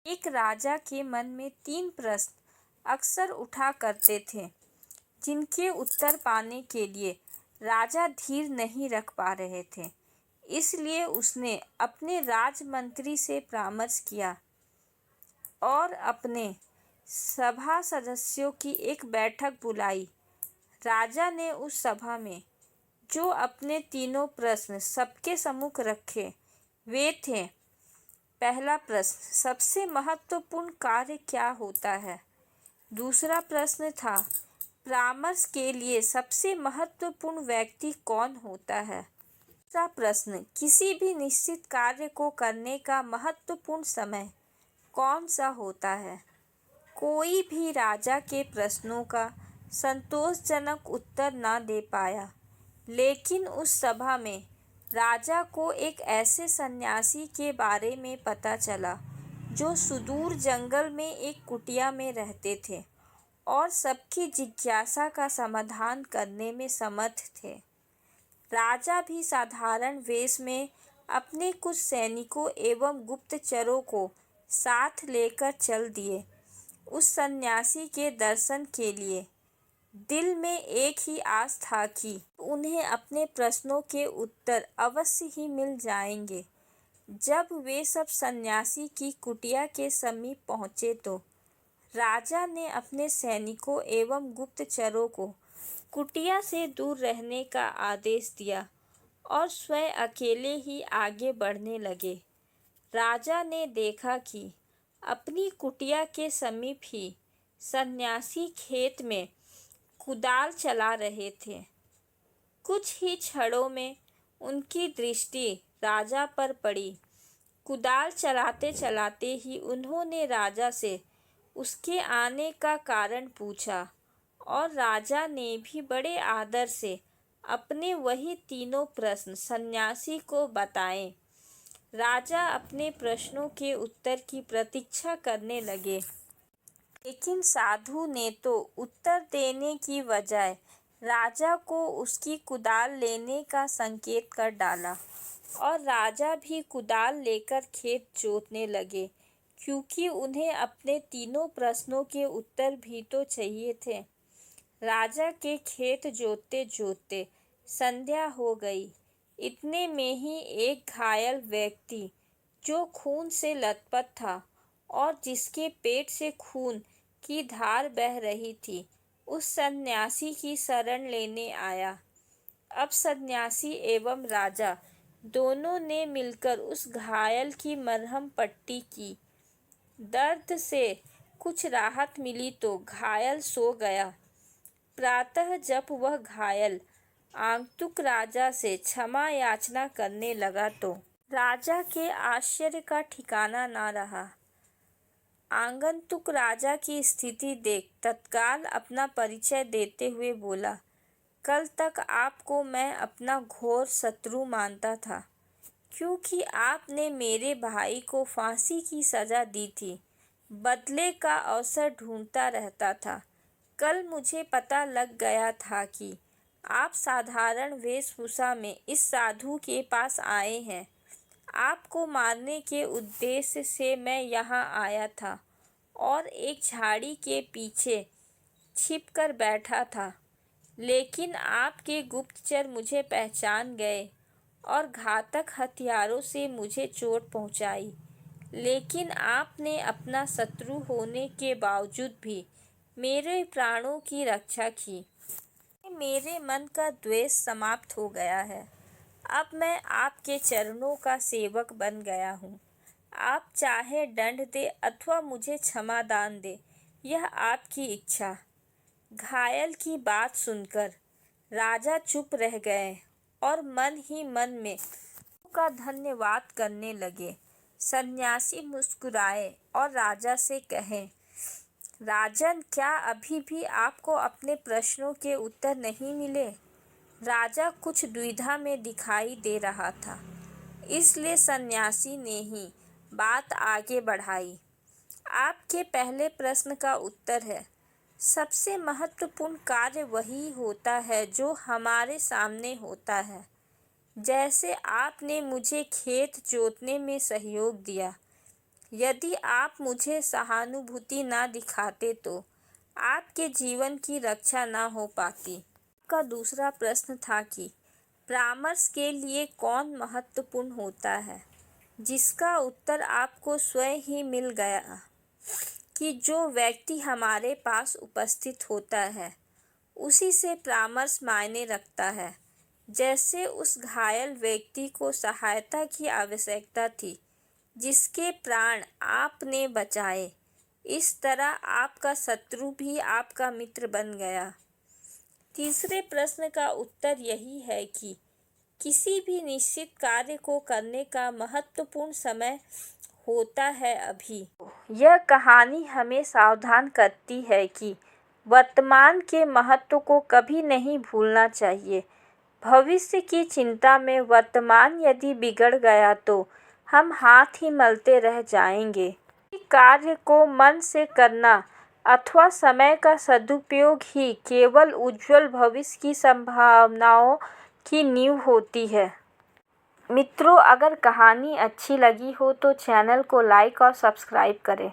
एक राजा के मन में 3 प्रश्न अक्सर उठा करते थे, जिनके उत्तर पाने के लिए राजा धीर नहीं रख पा रहे थे। इसलिए उसने अपने राजमंत्री से परामर्श किया और अपने सभा सदस्यों की एक बैठक बुलाई। राजा ने उस सभा में जो अपने तीनों प्रश्न सबके सम्मुख रखे, वे थे। पहला प्रश्न, सबसे महत्वपूर्ण कार्य क्या होता है? दूसरा प्रश्न था, परामर्श के लिए सबसे महत्वपूर्ण व्यक्ति कौन होता है? तीसरा प्रश्न, किसी भी निश्चित कार्य को करने का महत्वपूर्ण समय कौन सा होता है? कोई भी राजा के प्रश्नों का संतोषजनक उत्तर न दे पाया, लेकिन उस सभा में राजा को एक ऐसे सन्यासी के बारे में पता चला जो सुदूर जंगल में एक कुटिया में रहते थे और सबकी जिज्ञासा का समाधान करने में समर्थ थे। राजा भी साधारण वेश में अपने कुछ सैनिकों एवं गुप्तचरों को साथ लेकर चल दिए उस सन्यासी के दर्शन के लिए। दिल में एक ही आस था कि उन्हें अपने प्रश्नों के उत्तर अवश्य ही मिल जाएंगे। जब वे सब सन्यासी की कुटिया के समीप पहुंचे तो राजा ने अपने सैनिकों एवं गुप्तचरों को कुटिया से दूर रहने का आदेश दिया और स्वयं अकेले ही आगे बढ़ने लगे। राजा ने देखा कि अपनी कुटिया के समीप ही सन्यासी खेत में कुदाल चला रहे थे। कुछ ही क्षणों में उनकी दृष्टि राजा पर पड़ी। कुदाल चलाते चलाते ही उन्होंने राजा से उसके आने का कारण पूछा और राजा ने भी बड़े आदर से अपने वही तीनों प्रश्न सन्यासी को बताए। राजा अपने प्रश्नों के उत्तर की प्रतीक्षा करने लगे, लेकिन साधु ने तो उत्तर देने की बजाय राजा को उसकी कुदाल लेने का संकेत कर डाला और राजा भी कुदाल लेकर खेत जोतने लगे, क्योंकि उन्हें अपने तीनों प्रश्नों के उत्तर भी तो चाहिए थे। राजा के खेत जोतते जोतते संध्या हो गई। इतने में ही एक घायल व्यक्ति जो खून से लथपथ था और जिसके पेट से खून की धार बह रही थी, उस सन्यासी की शरण लेने आया। अब सन्यासी एवं राजा दोनों ने मिलकर उस घायल की मरहम पट्टी की। दर्द से कुछ राहत मिली तो घायल सो गया। प्रातः जब वह घायल आगंतुक राजा से क्षमा याचना करने लगा तो राजा के आश्चर्य का ठिकाना न रहा। आगंतुक राजा की स्थिति देख तत्काल अपना परिचय देते हुए बोला, कल तक आपको मैं अपना घोर शत्रु मानता था, क्योंकि आपने मेरे भाई को फांसी की सजा दी थी। बदले का अवसर ढूंढता रहता था। कल मुझे पता लग गया था कि आप साधारण वेशभूषा में इस साधु के पास आए हैं। आपको मारने के उद्देश्य से मैं यहाँ आया था और एक झाड़ी के पीछे छिपकर बैठा था, लेकिन आपके गुप्तचर मुझे पहचान गए और घातक हथियारों से मुझे चोट पहुंचाई। लेकिन आपने अपना शत्रु होने के बावजूद भी मेरे प्राणों की रक्षा की। मेरे मन का द्वेष समाप्त हो गया है। अब मैं आपके चरणों का सेवक बन गया हूँ। आप चाहे दंड दे अथवा मुझे क्षमादान दे, यह आपकी इच्छा। घायल की बात सुनकर राजा चुप रह गए और मन ही मन में का धन्यवाद करने लगे। सन्यासी मुस्कुराए और राजा से कहे, राजन, क्या अभी भी आपको अपने प्रश्नों के उत्तर नहीं मिले? राजा कुछ दुविधा में दिखाई दे रहा था, इसलिए सन्यासी ने ही बात आगे बढ़ाई। आपके पहले प्रश्न का उत्तर है, सबसे महत्वपूर्ण कार्य वही होता है जो हमारे सामने होता है। जैसे आपने मुझे खेत जोतने में सहयोग दिया, यदि आप मुझे सहानुभूति ना दिखाते तो आपके जीवन की रक्षा ना हो पाती। आपका दूसरा प्रश्न था कि परामर्श के लिए कौन महत्वपूर्ण होता है, जिसका उत्तर आपको स्वयं ही मिल गया कि जो व्यक्ति हमारे पास उपस्थित होता है उसी से परामर्श मायने रखता है। जैसे उस घायल व्यक्ति को सहायता की आवश्यकता थी जिसके प्राण आपने बचाए, इस तरह आपका शत्रु भी आपका मित्र बन गया। तीसरे प्रश्न का उत्तर यही है कि किसी भी निश्चित कार्य को करने का महत्वपूर्ण समय होता है अभी। यह कहानी हमें सावधान करती है कि वर्तमान के महत्व को कभी नहीं भूलना चाहिए। भविष्य की चिंता में वर्तमान यदि बिगड़ गया तो हम हाथ ही मलते रह जाएंगे। कार्य को मन से करना अथवा समय का सदुपयोग ही केवल उज्जवल भविष्य की संभावनाओं की नींव होती है। मित्रों, अगर कहानी अच्छी लगी हो तो चैनल को लाइक और सब्सक्राइब करें।